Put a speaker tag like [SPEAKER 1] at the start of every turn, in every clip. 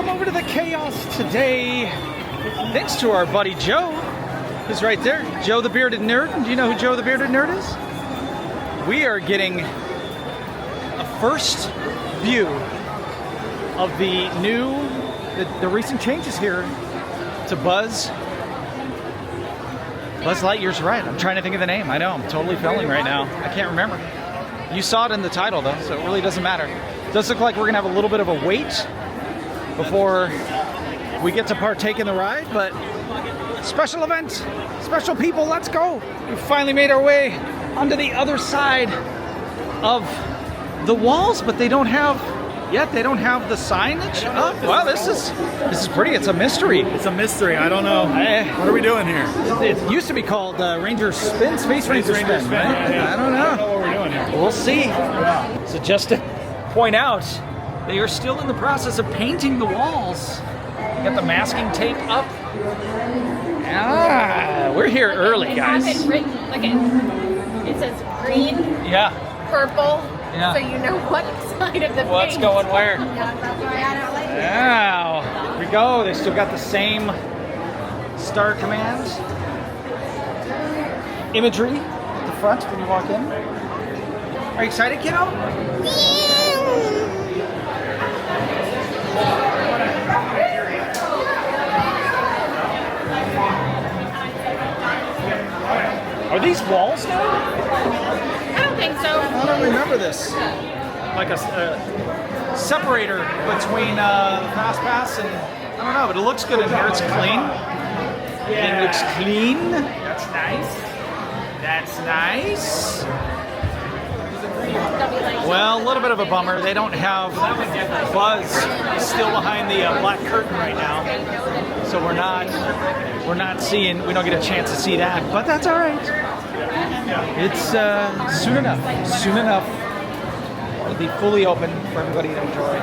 [SPEAKER 1] Welcome over to the chaos today. Thanks to our buddy Joe, who's right there. Joe the Bearded Nerd. Do you know who Joe the Bearded Nerd is? We are getting a first view of the recent changes here to Buzz Lightyear's ride. I'm trying to think of the name. I know, I'm totally failing right now. I can't remember. You saw it in the title though, so it really doesn't matter. It does look like we're gonna have a little bit of a wait before we get to partake in the ride, but special event, special people, let's go. We finally made our way onto the other side of the walls, but they don't have the signage up. Wow, this is pretty. It's a mystery.
[SPEAKER 2] It's a mystery. I don't know. What are we doing here?
[SPEAKER 1] It used to be called Ranger Spin, Space Ranger Spin, right?
[SPEAKER 2] Yeah.
[SPEAKER 1] I don't know.
[SPEAKER 2] I don't know what we're doing here.
[SPEAKER 1] We'll see. Yeah. So just to point out, they are still in the process of painting the walls. Got the masking tape up. We're here early, guys.
[SPEAKER 3] Have it written. Look at it says green, purple, so you know what side of the
[SPEAKER 1] what's
[SPEAKER 3] paint.
[SPEAKER 1] going where.
[SPEAKER 3] Yeah, that's why I don't like it.
[SPEAKER 1] Wow, here we go. They still got the same star command imagery at the front when you walk in. Are you excited, kiddo? Are these walls now?
[SPEAKER 3] I don't think so.
[SPEAKER 1] I don't remember this. Like a separator between the Fast Pass and, I don't know, but it looks good in here. It's clean. It looks clean. That's nice. That's nice. Well, a little bit of a bummer. They don't have Buzz still behind the black curtain right now. So we don't get a chance to see that, but that's all right. It's soon enough it'll be fully open for everybody to enjoy.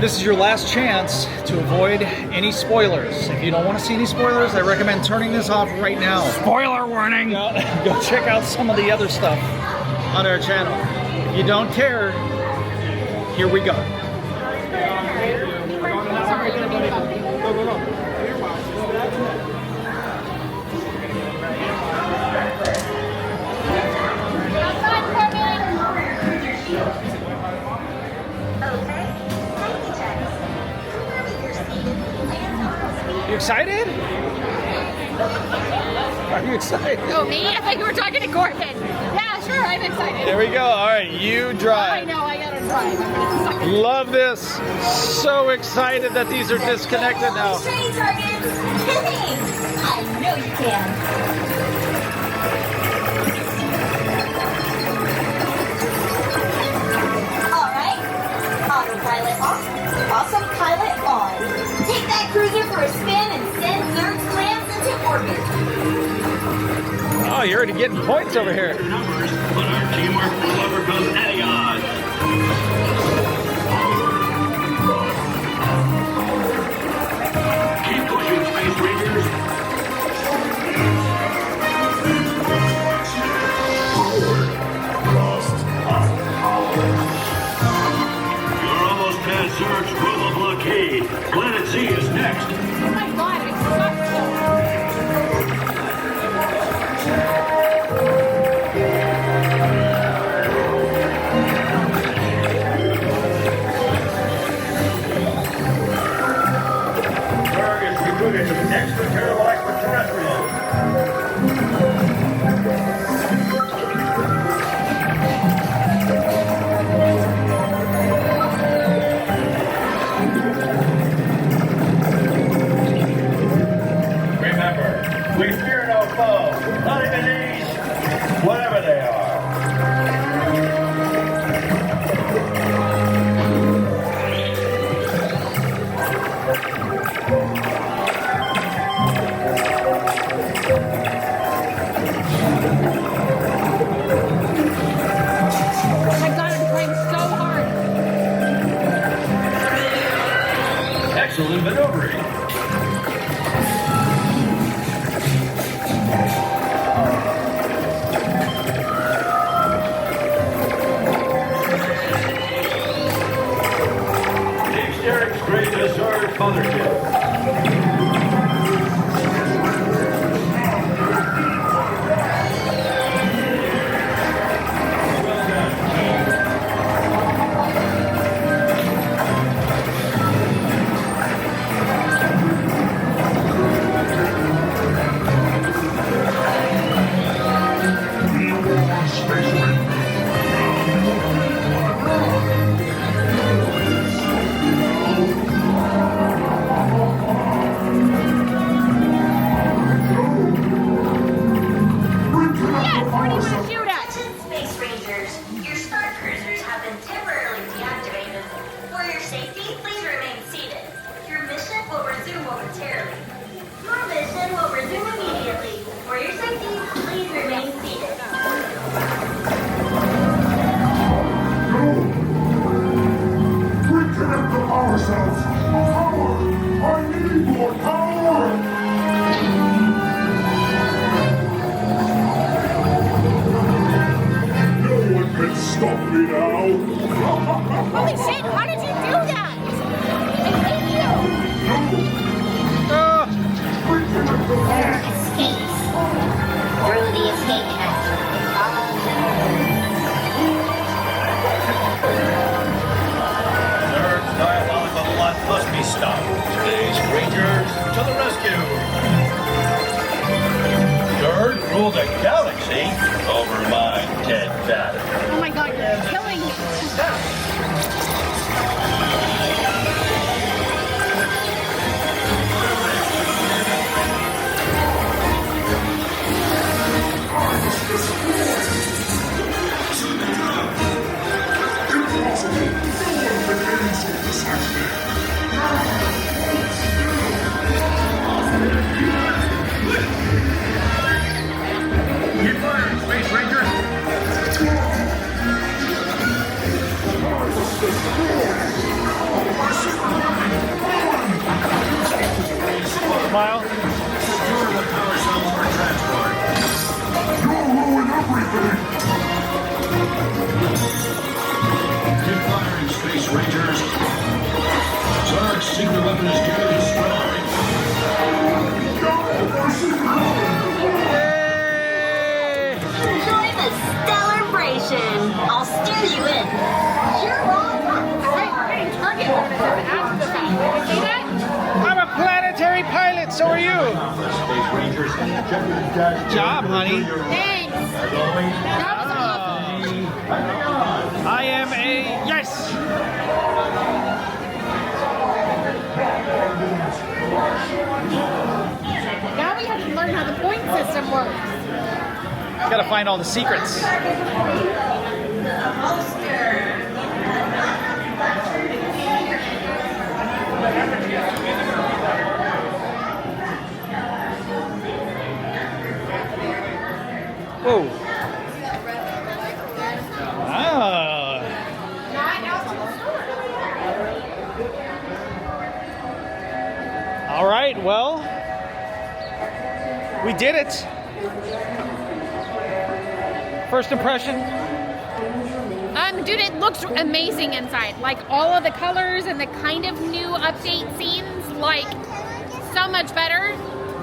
[SPEAKER 1] This is your last chance to avoid any spoilers. If you don't want to see any spoilers, I recommend turning this off right now. Spoiler warning! Go check out some of the other stuff on our channel. If you don't care, here we go. You excited? Are you excited?
[SPEAKER 3] Oh, me? I thought you were talking to Corbin. Yeah, sure, I'm excited.
[SPEAKER 1] There we go. All right, you drive.
[SPEAKER 3] I know, I gotta drive. I'm gonna suck it.
[SPEAKER 1] Love this. So excited that these are disconnected now.
[SPEAKER 4] Train targets. I know you can. All right. Autopilot off. Awesome pilot on. Take that cruiser for a spin and send Nerd's plans into orbit.
[SPEAKER 1] Oh, you're already getting points over here.
[SPEAKER 5] Numbers, but our teamwork will overcome any odds. Keep pushing, Space Rangers. Forward. Lost You're almost past Zerg's global blockade. Planet Z is next.
[SPEAKER 3] Oh my god, I suck so.
[SPEAKER 5] Excellent maneuvering. Deep steering's great to serve mothership.
[SPEAKER 3] Yes, what do you want to shoot at?
[SPEAKER 4] Attention Space Rangers, your star cruisers have been temporarily deactivated. For your safety, please remain seated. Your mission will resume momentarily. Your mission will resume immediately. For your safety, please remain seated.
[SPEAKER 6] Reconnect the power cells! Power! I need more power! No one can stop me now!
[SPEAKER 3] Holy shit, how did you do that? Thank you.
[SPEAKER 6] Reconnect the power
[SPEAKER 4] Escapes. Through the escape hatch.
[SPEAKER 5] Third diabolical plot must be stopped. Space Rangers to the rescue. Third, rule the galaxy over my dead battery.
[SPEAKER 3] Oh my god, you're killing me.
[SPEAKER 6] impossible! No one can answer this action!
[SPEAKER 5] Keep firing, Space Rangers.
[SPEAKER 1] Smile.
[SPEAKER 5] Secure the power cells for transport.
[SPEAKER 6] You'll ruin everything!
[SPEAKER 5] Keep firing, Space Rangers. Zark's secret weapon is due to destroy.
[SPEAKER 6] No! My secret weapon!
[SPEAKER 1] Yay!
[SPEAKER 4] Enjoy the stellarbration. I'll steer you in. You're all
[SPEAKER 3] Right, we're getting target bonus after the fact. Did you see that?
[SPEAKER 1] I'm a planetary pilot, so are you.
[SPEAKER 5] Space Rangers, check your dash.
[SPEAKER 1] Good job, honey.
[SPEAKER 3] Thanks.
[SPEAKER 5] As always,
[SPEAKER 3] That was awesome.
[SPEAKER 1] I am a yes.
[SPEAKER 3] Now we have to learn how the point system works.
[SPEAKER 1] Gotta find all the secrets. Whoa. Ah. All right, well, we did it. First impression?
[SPEAKER 3] Dude, it looks amazing inside. Like all of the colors and the kind of new update scenes, like so much better.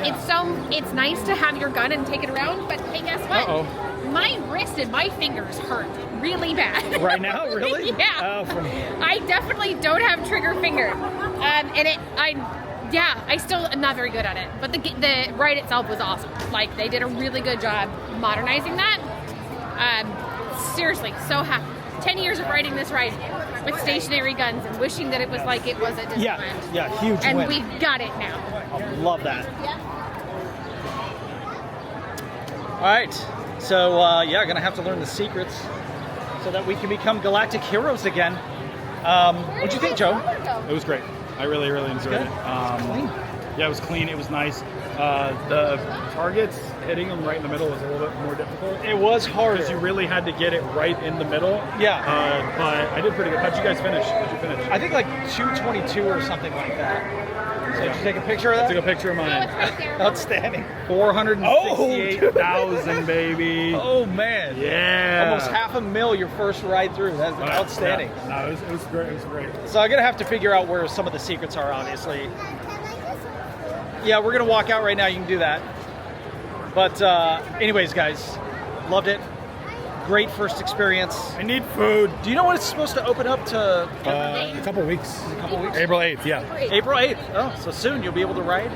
[SPEAKER 3] It's nice to have your gun and take it around, but hey, guess what?
[SPEAKER 1] Uh-oh.
[SPEAKER 3] My wrist and my fingers hurt really bad.
[SPEAKER 1] Right now, really?
[SPEAKER 3] Yeah.
[SPEAKER 1] Oh,
[SPEAKER 3] I definitely don't have trigger finger, I still am not very good at it. But the ride itself was awesome. Like they did a really good job modernizing that. Seriously, so happy. 10 years of riding this ride with stationary guns and wishing that it was like it was at Disneyland.
[SPEAKER 1] yeah, huge
[SPEAKER 3] And
[SPEAKER 1] win.
[SPEAKER 3] we've got it now.
[SPEAKER 1] Love that. All right, so gonna have to learn the secrets so that we can become galactic heroes again. What'd you think, Joe?
[SPEAKER 2] It was great. I really, really enjoyed
[SPEAKER 1] Good.
[SPEAKER 2] it.
[SPEAKER 1] Clean.
[SPEAKER 2] Yeah, it was clean. It was nice. The targets hitting them right in the middle was a little bit more difficult.
[SPEAKER 1] It was hard.
[SPEAKER 2] Because you really had to get it right in the middle.
[SPEAKER 1] Yeah.
[SPEAKER 2] But I did pretty good. How'd you guys finish? How'd you finish?
[SPEAKER 1] I think like 222 or something like that. So did you take a picture of that?
[SPEAKER 2] I took a picture of
[SPEAKER 3] No,
[SPEAKER 2] mine.
[SPEAKER 3] it's right there.
[SPEAKER 1] Outstanding.
[SPEAKER 2] 468,000, baby.
[SPEAKER 1] Oh man.
[SPEAKER 2] Yeah.
[SPEAKER 1] Almost $500,000 your first ride through. That's outstanding.
[SPEAKER 2] Yeah. No, it was great. It was great.
[SPEAKER 1] So I'm gonna have to figure out where some of the secrets are, obviously. Yeah, we're gonna walk out right now. You can do that. But anyways, guys, loved it. Great first experience.
[SPEAKER 2] I need food.
[SPEAKER 1] Do you know when it's supposed to open up to?
[SPEAKER 2] A couple weeks.
[SPEAKER 1] A couple weeks.
[SPEAKER 2] April 8th, yeah.
[SPEAKER 1] April 8th. Oh, so soon you'll be able to ride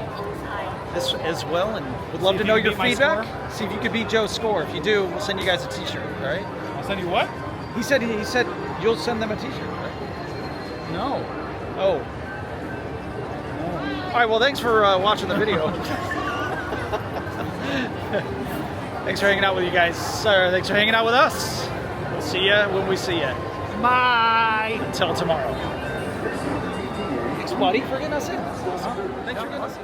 [SPEAKER 1] this as well, and would love to
[SPEAKER 2] if
[SPEAKER 1] know
[SPEAKER 2] you
[SPEAKER 1] your
[SPEAKER 2] beat my
[SPEAKER 1] feedback.
[SPEAKER 2] score.
[SPEAKER 1] See if you could beat Joe's score. If you do, we'll send you guys a T-shirt. All right?
[SPEAKER 2] I'll send you what?
[SPEAKER 1] He said you'll send them a T-shirt. Right?
[SPEAKER 2] No.
[SPEAKER 1] Oh. All right. Well, thanks for watching the video. Thanks for hanging out with you guys. Thanks for hanging out with us. We'll see you when we see you.
[SPEAKER 2] Bye.
[SPEAKER 1] Until tomorrow. Thanks, buddy, for getting us in. Thanks for getting us in.